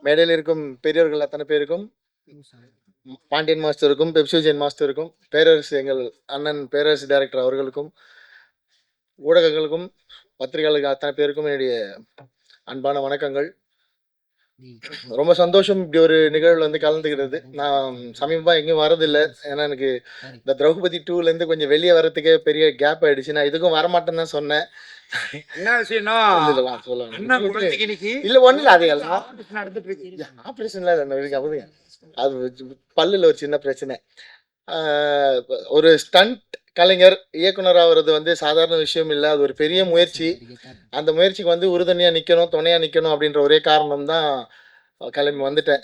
மேடையில் இருக்கும் பெரியவர்கள் அத்தனை பேருக்கும், பாண்டியன் மாஸ்டருக்கும், பெப்சி விஜயன் மாஸ்டருக்கும், பேரரசு எங்கள் அண்ணன் பேரரசு டைரக்டர் அவர்களுக்கும், ஊடகங்களுக்கும், பத்திரிகையாளர்கள் அத்தனை பேருக்கும் என்னுடைய அன்பான வணக்கங்கள். ரொம்ப சந்தோஷம் இப்படி ஒரு நிகழ்வுல வந்து கலந்துக்கிறது. நான் சமீபமா எங்கேயும் வரதில்ல. ஏன்னா எனக்கு இந்த திரௌபதி 2லேருந்து கொஞ்சம் வெளியே வர்றதுக்கே பெரிய கேப் ஆயிடுச்சு. நான் இதுக்கும் வரமாட்டேன்னு தான் சொன்னேன். என்ன விஷயம்னா இல்ல, இல்ல சொல்லலாம். என்ன குழந்தைக்கு இன்னைக்கு இல்ல ஒண்ணும் இல்ல. அது எல்லாம் நடந்துட்டு இருக்கு. ஆப்ரேஷன்லாம் இல்ல. அப்படிங்க. அது பல்லுல ஒரு சின்ன பிரச்சனை. ஒரு ஸ்டண்ட் கலைஞர் இயக்குனர் ஆகுறது வந்து சாதாரண விஷயம் இல்ல. அது ஒரு பெரிய முயற்சி. அந்த முயற்சிக்கு வந்து உறுதுணையா நிக்கணும், துணையா நிக்கணும் அப்படின்ற ஒரே காரணம் தான் கிளம்பி வந்துட்டேன்.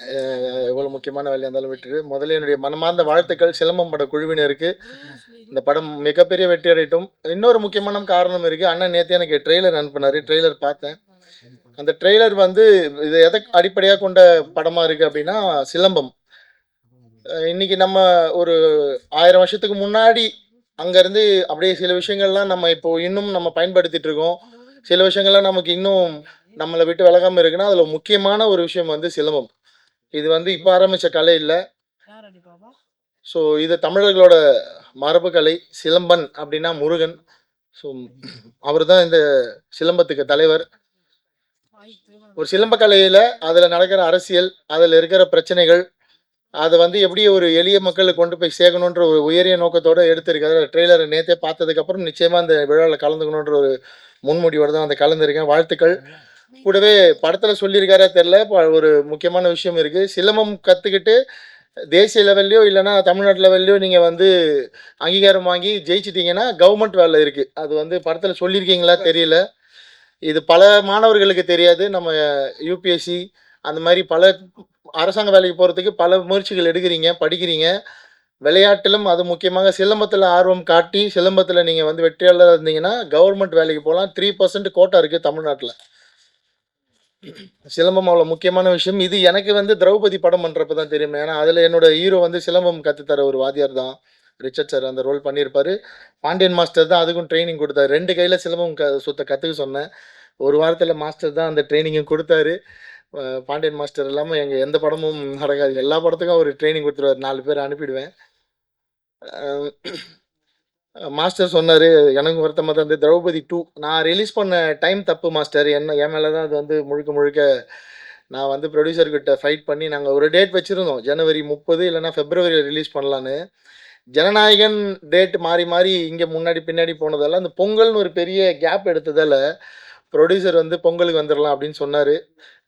எவ்வளோ முக்கியமான வேலையா இருந்தாலும் விட்டுட்டு. முதல்ல என்னுடைய மனமார்ந்த வாழ்த்துக்கள் சிலம்பம் பட குழுவினருக்கு. இந்த படம் மிகப்பெரிய வெற்றி அடையட்டும். இன்னொரு முக்கியமான காரணம் இருக்கு. அண்ணன் நேத்து எனக்கு ட்ரெய்லர் அனுப்புனாரு. ட்ரெய்லர் பார்த்தேன். அந்த ட்ரெய்லர் வந்து இது எதை அடிப்படையாக கொண்ட படமா இருக்கு அப்படின்னா சிலம்பம். இன்னைக்கு நம்ம ஒரு 1000 வருஷத்துக்கு முன்னாடி அங்கேருந்து அப்படியே சில விஷயங்கள்லாம் நம்ம இப்போ இன்னும் நம்ம பயன்படுத்திட்டு இருக்கோம். சில விஷயங்கள்லாம் நமக்கு இன்னும் நம்மளை விட்டு விலகாமல் இருக்குன்னா அதில் முக்கியமான ஒரு விஷயம் வந்து சிலம்பம். இது வந்து இப்போ ஆரம்பித்த கலை இல்லை. ஸோ இது தமிழர்களோட மரபு கலை. சிலம்பன் அப்படின்னா முருகன். ஸோ அவர் தான் இந்த சிலம்பத்துக்கு தலைவர். ஒரு சிலம்ப கலையில் அதில் நடக்கிற அரசியல், அதில் இருக்கிற பிரச்சனைகள், அதை வந்து எப்படி ஒரு எளிய மக்களுக்கு கொண்டு போய் சேர்க்கணுன்ற ஒரு உயரிய நோக்கத்தோடு எடுத்திருக்காரு. ட்ரெய்லரை நேற்றே பார்த்ததுக்கப்புறம் நிச்சயமாக அந்த விழாவில் கலந்துக்கணுன்ற ஒரு முன்முடிவோடு தான் அந்த கலந்துருக்கேன். வாழ்த்துக்கள். கூடவே படத்தில் சொல்லியிருக்காரே தெரில, ஒரு முக்கியமான விஷயம் இருக்குது. சிலம்பம் கற்றுக்கிட்டு தேசிய லெவல்லையோ இல்லைனா தமிழ்நாட்டு லெவல்லையோ நீங்கள் வந்து அங்கீகாரம் வாங்கி ஜெயிச்சிட்டிங்கன்னா கவர்மெண்ட் வேலை இருக்குது. அது வந்து படத்தில் சொல்லியிருக்கீங்களா தெரியல. இது பல மாணவர்களுக்கு தெரியாது. நம்ம யூபிஎஸ்சி அந்த மாதிரி பல அரசாங்க வேலைக்கு போகிறதுக்கு பல முயற்சிகள் எடுக்கிறீங்க, படிக்கிறீங்க. விளையாட்டிலும் அது முக்கியமாக சிலம்பத்தில் ஆர்வம் காட்டி சிலம்பத்தில் நீங்கள் வந்து வெற்றியாளராக இருந்தீங்கன்னா கவர்மெண்ட் வேலைக்கு போகலாம். 3% கோட்டா இருக்குது தமிழ்நாட்டில். சிலம்பம் அவ்வளோ முக்கியமான விஷயம். இது எனக்கு வந்து திரௌபதி படம் பண்ணுறப்ப தான் தெரியும். ஏன்னா அதில் என்னோட ஹீரோ வந்து சிலம்பம் கற்றுத்தர ஒரு வாத்தியார் தான். ரிச்சர்ட் சார் அந்த ரோல் பண்ணியிருப்பார். பாண்டியன் மாஸ்டர் தான் அதுக்கும் ட்ரைனிங் கொடுத்தாரு. 2 கையில் சிலம்பம் சுத்த கற்றுக்க சொன்னேன். ஒரு வாரத்தில் மாஸ்டர் தான் அந்த ட்ரைனிங்கும் கொடுத்தாரு. பாண்டியன் மாஸ்டர் இல்லாமல் எங்கள் எந்த படமும் நடக்காது. எல்லா படத்துக்கும் அவர் ட்ரைனிங் கொடுத்துருவார். 4 பேர் அனுப்பிடுவேன். மாஸ்டர் சொன்னார், எனக்கு வருத்தமாக தான் இந்த திரௌபதி 2 நான் ரிலீஸ் பண்ண டைம் தப்பு மாஸ்டர். என் மேலே தான் அது வந்து முழுக்க முழுக்க நான் வந்து ப்ரொடியூசர்கிட்ட ஃபைட் பண்ணி நாங்கள் ஒரு டேட் வச்சுருந்தோம். ஜனவரி 30 இல்லைனா ஃபெப்ரவரியில் ரிலீஸ் பண்ணலான்னு. ஜனநாயகன் டேட் மாறி மாறி இங்கே முன்னாடி பின்னாடி போனதால் அந்த பொங்கல்னு ஒரு பெரிய கேப் எடுத்ததால் ப்ரொடியூசர் வந்து பொங்கலுக்கு வந்துடலாம் அப்படின்னு சொன்னார்.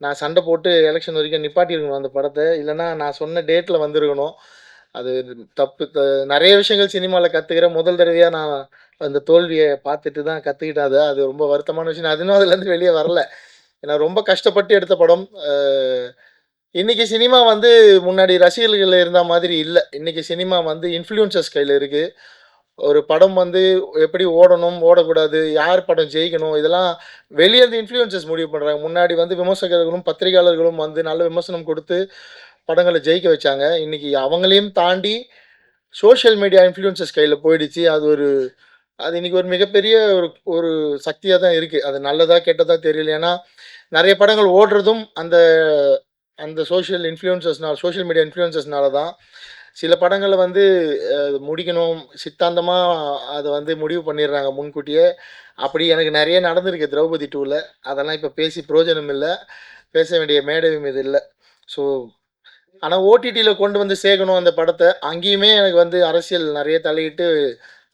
நான் சண்டை போட்டு எலெக்ஷன் வரைக்கும் நிப்பாட்டியிருக்கணும் அந்த படத்தை. இல்லைனா நான் சொன்ன டேட்டில் வந்திருக்கணும். அது தப்பு. நிறைய விஷயங்கள் சினிமாவில் கற்றுக்கிறேன். முதல் தடவையாக நான் அந்த தோல்வியை பார்த்துட்டு தான் கற்றுக்கிட்டேன். அது ரொம்ப வருத்தமான விஷயம். நான் இன்னும் அதுலேருந்து வெளியே வரல. ஏன்னா ரொம்ப கஷ்டப்பட்டு எடுத்த படம். இன்றைக்கி சினிமா வந்து முன்னாடி ரசிகர்கள் இருந்த மாதிரி இல்லை. இன்றைக்கி சினிமா வந்து இன்ஃப்ளூயன்சர்ஸ் கையில் இருக்குது. ஒரு படம் வந்து எப்படி ஓடணும், ஓடக்கூடாது, யார் படம் ஜெயிக்கணும், இதெல்லாம் வெளியே இருந்து இன்ஃப்ளூயன்சர்ஸ் முடிவு பண்ணுறாங்க. முன்னாடி வந்து விமர்சகர்களும் பத்திரிகையாளர்களும் வந்து நல்ல விமர்சனம் கொடுத்து படங்களை ஜெயிக்க வச்சாங்க. இன்றைக்கி அவங்களையும் தாண்டி சோஷியல் மீடியா இன்ஃப்ளூயன்சர்ஸ் கையில் போயிடுச்சு. அது இன்றைக்கி ஒரு மிகப்பெரிய ஒரு ஒரு சக்தியாக தான் இருக்குது. அது நல்லதா கெட்டதா தெரியல. ஏன்னா நிறைய படங்கள் ஓடுறதும் அந்த அந்த சோஷியல் மீடியா இன்ஃப்ளூயன்சர்ஸ்னால தான். சில படங்களை வந்து முடிக்கணும் சித்தாந்தமாக அதை வந்து முடிவு பண்ணிடுறாங்க முன்கூட்டியே. அப்படி எனக்கு நிறைய நடந்திருக்கு திரௌபதி 2ல். அதெல்லாம் இப்போ பேசி பிரயோஜனம் இல்லை. பேச வேண்டிய மேடையும் இது இல்லை. ஸோ ஆனால் ஓடிடியில் கொண்டு வந்து சேர்க்கணும் அந்த படத்தை. அங்கேயுமே எனக்கு வந்து அரசியல் நிறைய தலையிட்டு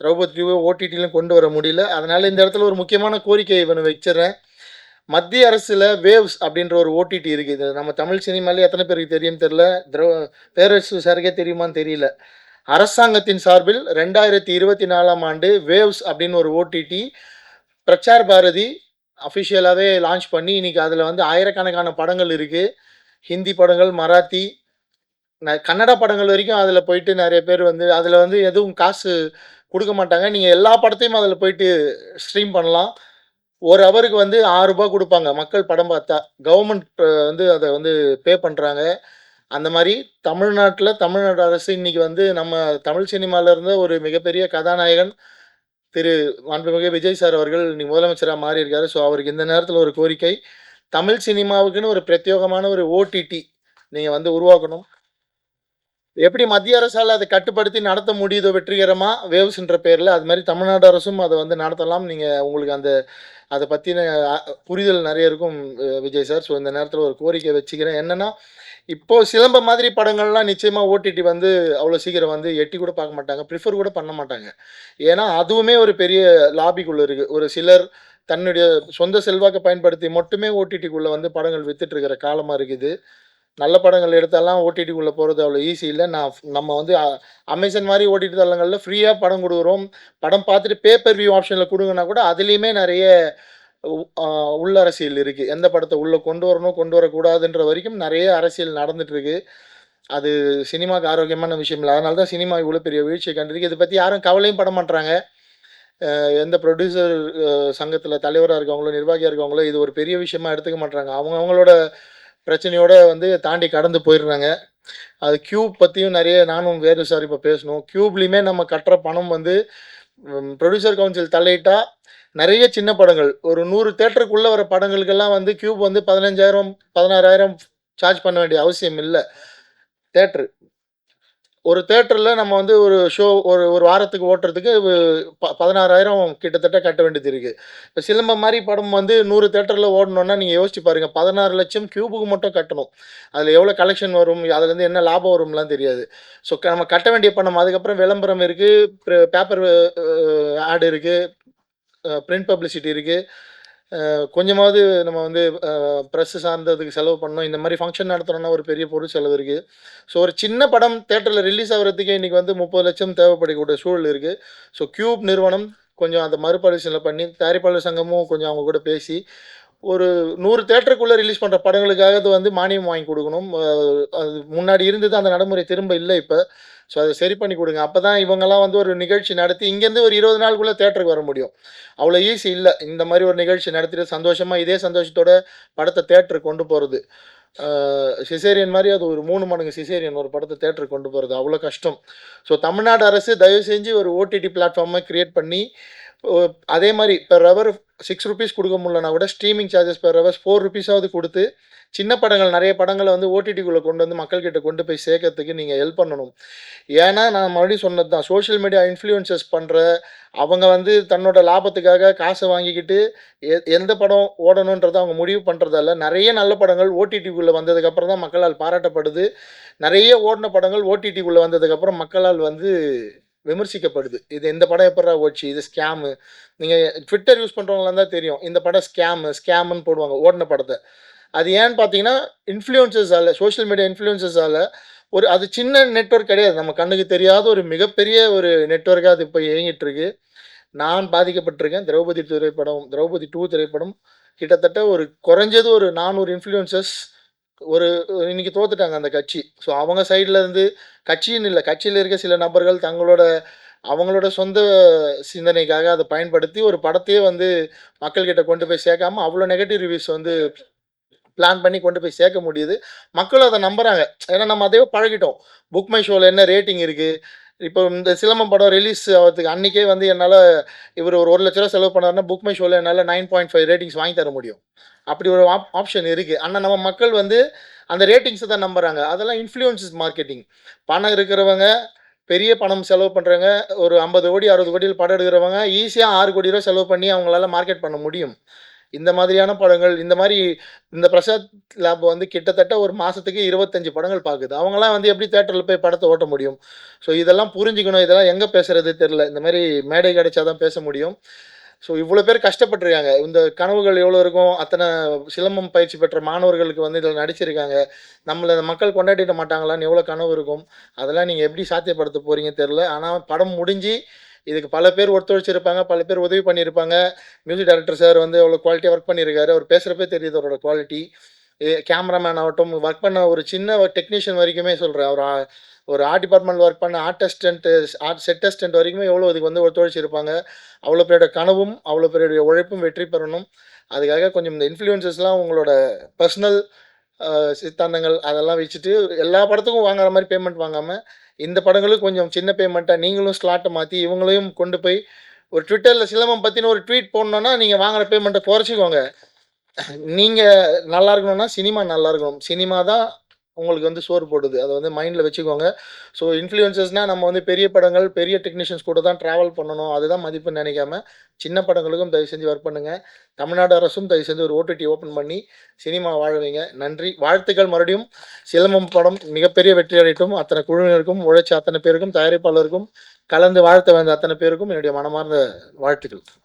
திரௌபதி 2 ஓடிடியிலும் கொண்டு வர முடியல. அதனால் இந்த இடத்துல ஒரு முக்கியமான கோரிக்கை இவனை வச்சிடறேன். மத்திய அரசில் வேவ்ஸ் அப்படின்ற ஒரு ஓடிடி இருக்குது. நம்ம தமிழ் சினிமாலே எத்தனை பேருக்கு தெரியும் தெரில. பேரரசு சாருக்கே தெரியுமான்னு தெரியல. அரசாங்கத்தின் சார்பில் 2024ஆம் ஆண்டு வேவ்ஸ் அப்படின்னு ஒரு ஓடிடி பிரச்சார் பாரதி அஃபிஷியலாகவே லான்ச் பண்ணி இன்றைக்கி அதில் வந்து ஆயிரக்கணக்கான படங்கள் இருக்குது. ஹிந்தி படங்கள், மராத்தி, கன்னடா படங்கள் வரைக்கும் அதில் போயிட்டு நிறைய பேர் வந்து அதில் வந்து எதுவும் காசு கொடுக்க மாட்டாங்க. நீங்கள் எல்லா படத்தையும் அதில் போயிட்டு ஸ்ட்ரீம் பண்ணலாம். ஒரு ஹவருக்கு வந்து ₹6 கொடுப்பாங்க மக்கள் படம் பார்த்தா. கவர்மெண்ட் வந்து அதை வந்து பே பண்ணுறாங்க. அந்த மாதிரி தமிழ்நாடு அரசு இன்றைக்கி வந்து நம்ம தமிழ் சினிமாவில் இருந்த ஒரு மிகப்பெரிய கதாநாயகன் திரு மாண்புமிகு விஜய் சார் அவர்கள் இன்னைக்கு முதலமைச்சராக மாறி இருக்காரு. ஸோ அவருக்கு இந்த நேரத்தில் ஒரு கோரிக்கை, தமிழ் சினிமாவுக்குன்னு ஒரு பிரத்யேகமான ஒரு ஓடிடி நீங்கள் வந்து உருவாக்கணும். எப்படி மத்திய அரசால் அதை கட்டுப்படுத்தி நடத்த முடியுதோ வெற்றிகரமா வேவ்ஸ்ன்ற பேரில், அது மாதிரி தமிழ்நாடு அரசும் அதை வந்து நடத்தலாம். நீங்கள் உங்களுக்கு அந்த அதை பற்றின புரிதல் நிறைய இருக்கும் விஜய் சார். ஸோ இந்த நேரத்தில் ஒரு கோரிக்கை வச்சுக்கிறேன். என்னென்னா, இப்போ சிலம்பம் மாதிரி படங்கள்லாம் நிச்சயமா ஓடிடி வந்து அவ்வளோ சீக்கிரம் வந்து எட்டி கூட பார்க்க மாட்டாங்க. ப்ரிஃபர் கூட பண்ண மாட்டாங்க. ஏன்னா, அதுவுமே ஒரு பெரிய லாபிக்குள்ள இருக்கு. ஒரு சிலர் தன்னுடைய சொந்த செல்வாக்க பயன்படுத்தி மட்டுமே ஓடிடிக்குள்ள வந்து படங்கள் வித்துட்டு இருக்கிற காலமா இருக்குது. நல்ல படங்கள் எடுத்தாலாம் ஓடிடிக்குள்ள போறது அவ்வளோ ஈஸி இல்ல. நம்ம வந்து அமேசான் மாரி ஓடிடி தளங்கள்ல ஃப்ரீயா படம் குடுக்குறோம். படம் பார்த்துட்டு பே பெர் வியூ ஆப்ஷன்ல குடுங்கன்னா கூட அதிலயுமே நெறைய உ அ உள் அரசியல் இருக்கு. எந்த படத்த உள்ள கொண்டு வரணும், கொண்டு வரக்கூடாதுன்ற வரைக்கும் நெறைய அரசியல் நடந்துட்டு இருக்கு. அது சினிமாக்கு ஆரோக்கியமான விஷயம் இல்ல. அதனால தான் சினிமா இவ்வளோ பெரிய வீழ்ச்சிய கண்டிருக்கு. இத பத்தி யாரும் கவலையும் பட மாட்றாங்க. எந்த ப்ரொடியூசர் சங்கத்தில தலைவரா இருக்கவங்களோ, நிர்வாகியா இருக்கவங்களோ இது ஒரு பெரிய விஷயமா எடுத்துக்க மாட்றாங்க. அவங்களோட பிரச்சனையோட வந்து தாண்டி கடந்து போயிடுறாங்க. அது கியூப் பத்தியும் நெறைய நானும் வேறு சார் இப்ப பேசணும். கியூப்லயுமே நம்ம கட்டுற பணம் வந்து ப்ரொடியூசர் கவுன்சில் தலையிட்டா நெறைய சின்ன படங்கள் ஒரு 100 தியேட்டருக்குள்ள வர படங்களுக்கெல்லாம் வந்து கியூப் வந்து 15,000 16,000 சார்ஜ் பண்ண வேண்டிய அவசியம் இல்ல. தியேட்டர் ஒரு தியேட்டர்ல நம்ம வந்து ஒரு ஷோ ஒரு வாரத்துக்கு ஓட்டுறதுக்கு 16,000 கிட்டத்தட்ட கட்ட வேண்டியது இருக்கு. இப்ப சிலம்பம் மாரி படம் வந்து 100 தியேட்டர்ல ஓடணும்னா, நீங்க யோசிச்சு பாருங்க. 16,00,000 கியூபுக்கு மட்டும் கட்டணும். அதுல எவ்வளோ கலெக்ஷன் வரும்? அதுலேருந்து என்ன லாபம் வரும்லாம் தெரியாது. ஸோ நம்ம கட்ட வேண்டிய பணம், அதுக்கப்புறம் விளம்பரம் இருக்கு, பேப்பர் ஆட் இருக்கு, பிரிண்ட் பப்ளிசிட்டி இருக்கு. கொஞ்சமாவது நம்ம வந்து ப்ரெஸ் சார்ந்ததுக்கு செலவு பண்ணணும். இந்த மாரி ஃபங்ஷன் நடத்துறோம்னா ஒரு பெரிய பொருள் செலவு இருக்கு. ஸோ ஒரு சின்ன படம் தியேட்டர்ல ரிலீஸ் ஆகுறதுக்கே இன்னைக்கு வந்து 30,00,000 தேவைப்படக்கூடிய சூழல் இருக்கு. ஸோ கியூப் நிறுவனம் கொஞ்சம் அந்த மறுபரிசீலனை பண்ணி, தயாரிப்பாளர் சங்கமும் கொஞ்சம் அவங்க கூட பேசி, ஒரு 100 தியேட்டருக்குள்ள ரிலீஸ் பண்ற படங்களுக்காவது வந்து மானியம் வாங்கி குடுக்கணும். அது முன்னாடி இருந்தது அந்த நடைமுறை திரும்ப இல்ல இப்ப. ஸோ அத சரி பண்ணி குடுங்க. அப்பதான் இவங்கலாம் வந்து ஒரு நிகழ்ச்சி நடத்தி இங்கேருந்து ஒரு 20 நாளுக்குள்ள தியேட்டருக்கு வர முடியும். அவ்வளோ ஈஸி இல்ல. இந்த மாரி ஒரு நிகழ்ச்சி நடத்திட்டு சந்தோஷமா இதே சந்தோஷத்தோட படத்த தியேட்டருக்கு கொண்டு போறது. ஆ சிசேரியன் மாரி அது ஒரு 3 மடங்கு சிசேரியன் ஒரு படத்த தியேட்டருக்கு கொண்டு போறது. அவ்வளோ கஷ்டம். ஸோ தமிழ்நாடு அரசு தயவு செஞ்சு ஒரு ஓடிடி பிளாட்ஃபார்ம கிரியேட் பண்ணி, ஒ அதே மாரி பெர் ஹவர் ₹6 குடுக்க முடியலனா கூட ஸ்ட்ரீமிங் சார்ஜஸ் பெர் ஹவர்ஸ் ₹4 குடுத்து, சின்ன படங்கள் நெறைய படங்கள வந்து ஓடிடிக்குள்ள கொண்டு வந்து மக்கள்கிட்ட கொண்டு போய் சேர்க்கறதுக்கு நீங்க ஹெல்ப் பண்ணணும். ஏன்னா, நான் மறுபடியும் சொன்னது தான். சோசியல் மீடியா இன்ஃப்ளூயன்சர்ஸ் பண்ற அவங்க வந்து தன்னோட லாபத்துக்காக காச வாங்கிக்கிட்டு, எந்த படம் ஓடணுன்றத அவங்க முடிவு பண்றதால, நெறைய நல்ல படங்கள் ஓடிடிக்குள்ள வந்ததுக்கப்புறம் தான் மக்களால் பாராட்டப்படுது. நெறைய ஓடுன படங்கள் ஓடிடிக்குள்ள வந்ததுக்கப்புறம் மக்களால் வந்து விமர்சிக்கப்படுது. இது இந்த படம் எப்புட்றா ஓடுச்சு? இது ஸ்கேமு. நீங்க Twitter யூஸ் பண்றவங்களா இருந்தா தெரியும். இந்த படம் ஸ்கேம்ன்னு போடுவாங்க ஓடுன படத்த. அது ஏன்னு பார்த்தீங்கன்னா, இன்ஃப்ளூயன்சர்ஸால சோசியல் மீடியா இன்ஃப்ளூயன்சர்ஸால அது சின்ன நெட்வொர்க் கிடையாது. நம்ம கண்ணுக்கு தெரியாத ஒரு மிகப்பெரிய ஒரு நெட்வொர்க்கா அது இப்ப இயங்கிட்டு இருக்கு. நான் பாதிக்கப்பட்டிருக்கேன். திரௌபதி 2 திரைப்படம் கிட்டத்தட்ட ஒரு குறைஞ்சது ஒரு 400 இன்ஃப்ளூயன்சர்ஸ் ஒரு இன்னைக்கு தோத்துட்டாங்க அந்த கட்சி. ஸோ அவங்க சைட்ல இருந்து கட்சின்னு இல்ல. கட்சியில இருக்க சில நபர்கள் அவங்களோட சொந்த சிந்தனைக்காக அத பயன்படுத்தி ஒரு படத்தையே வந்து மக்கள்கிட்ட கொண்டு போய் சேர்க்காம, அவ்வளோ நெகட்டிவ் ரிவ்யூஸ் வந்து பிளான் பண்ணி கொண்டு போய் சேர்க்க முடியுது. மக்களும் அத நம்புறாங்க. ஏன்னா நம்ம அதையே பழகிட்டோம். புக் மை ஷோல என்ன ரேட்டிங் இருக்கு? இப்போ இந்த சிலம்பம் படம் ரிலீஸ் ஆவறதுக்கு அன்னைக்கே வந்து என்னால இவரு ஒரு ₹1,00,000 செலவு பண்ணாருன்னா, புக் மை ஷோல என்னால 9.5 ரேட்டிங்ஸ் வாங்கி தர முடியும். அப்படி ஒரு ஆப்ஷன் இருக்கு. ஆனா நம்ம மக்கள் வந்து அந்த ரேட்டிங்ஸ தான் நம்புறாங்க. அதெல்லாம் இன்ஃப்ளூயன்சஸ் மார்க்கெட்டிங். பணம் இருக்கிறவங்க, பெரிய பணம் செலவு பண்றவங்க, ஒரு 50 கோடி, 60 கோடியில படம் எடுக்கிறவங்க ஈஸியா ₹6,00,00,000 செலவு பண்ணி அவங்களால மார்க்கெட் பண்ண முடியும். இந்த மாதிரியான படங்கள், இந்த பிரசாத் லேப் வந்து கிட்டத்தட்ட ஒரு மாசத்துக்கு 25 படங்கள் பாக்குது. அவங்கலாம் வந்து எப்படி தியேட்டர்ல போய் படத்த ஓட்ட முடியும்? ஸோ இதெல்லாம் புரிஞ்சுக்கணும். இதெல்லாம் எங்க பேசுறது தெரியல. இந்த மாரி மேடை கிடைச்சா தான் பேச முடியும். ஸோ இவ்வளோ பேர் கஷ்டப்பட்டுருக்காங்க. இந்த கனவுகள் எவ்வளோ இருக்கும்? அத்தன சிலம்பம் பயிற்சி பெற்ற மாணவர்களுக்கு வந்து இதில நடிச்சிருக்காங்க. நம்மள மக்கள் கொண்டாடிட மாட்டாங்களான்னு எவ்வளோ கனவு இருக்கும்? அதெல்லாம் நீங்க எப்படி சாத்தியப்படுத்த போறீங்கன்னு தெரியல. ஆனா படம் முடிஞ்சு இதுக்கு பல பேர் ஒத்துழைச்சிருப்பாங்க. பல பேர் உதவி பண்ணியிருப்பாங்க. மியூசிக் டைரக்டர் சார் வந்து எவ்வளோ குவாலிட்டியா ஒர்க் பண்ணியிருக்காரு. அவர் பேசுறப்பயே தெரியுது அவரோட குவாலிட்டி. கேமராமேன் ஆகட்டும், ஒர்க் பண்ண ஒரு சின்ன டெக்னீஷியன் வரைக்குமே சொல்றேன். ஒரு ஆர்ட் டிபார்ட்மெண்ட்ல ஒர்க் பண்ண செட் அசிஸ்டன்ட் வரைக்குமே எவ்வளோ இதுக்கு வந்து ஒத்துழைச்சிருப்பாங்க. அவ்வளோ பேரோட கனவும், அவ்வளோ பேருடைய உழைப்பும் வெற்றி பெறணும். அதுக்காக கொஞ்சம் இந்த இன்ஃப்ளூயன்சர்ஸ்லாம் உங்களோட பர்சனல் சித்தாந்தங்கள் அதெல்லாம் வச்சுட்டு, எல்லா படத்துக்கும் வாங்குற மாரி பேமெண்ட் வாங்காம, இந்த படங்களுக்கு கொஞ்சம் சின்ன பேமெண்ட்டா நீங்களும் ஸ்லாட்ட மாத்தி, இவங்களையும் கொண்டு போய் ஒரு Twitterல சிலம்பம் பத்தின ஒரு ட்வீட் போடணும்னா, நீங்க வாங்குற பேமெண்ட்ட குறைச்சுக்கோங்க. நீங்க நல்லா இருக்கணும்னா, சினிமா நல்லா இருக்கணும். சினிமா தான் உங்களுக்கு வந்து சோறு போடுது. அத வந்து மைண்ட்ல வச்சுக்கோங்க. ஸோ இன்ஃப்ளூயன்சர்ஸ்னா நம்ம வந்து பெரிய படங்கள், பெரிய டெக்னீஷியன்ஸ் கூட தான் டிராவல் பண்ணணும். அதுதான் மதிப்புன்னு நெனைக்காம, சின்ன படங்களுக்கும் தயவு செஞ்சு ஒர்க் பண்ணுங்க. தமிழ்நாடு அரசும் தயவு செஞ்சு ஒரு ஓடிடி ஓப்பன் பண்ணி சினிமா வாழ வைங்க. நன்றி. வாழ்த்துக்கள் மறுபடியும். சிலம்பம் படம் மிகப்பெரிய வெற்றி அடையட்டும். அத்தனை குழுவினருக்கும், உழைச்ச அத்தனை பேருக்கும், தயாரிப்பாளருக்கும், கலந்து வாழ்த்த வந்த அத்தனை பேருக்கும் என்னுடைய மனமார்ந்த வாழ்த்துக்கள்.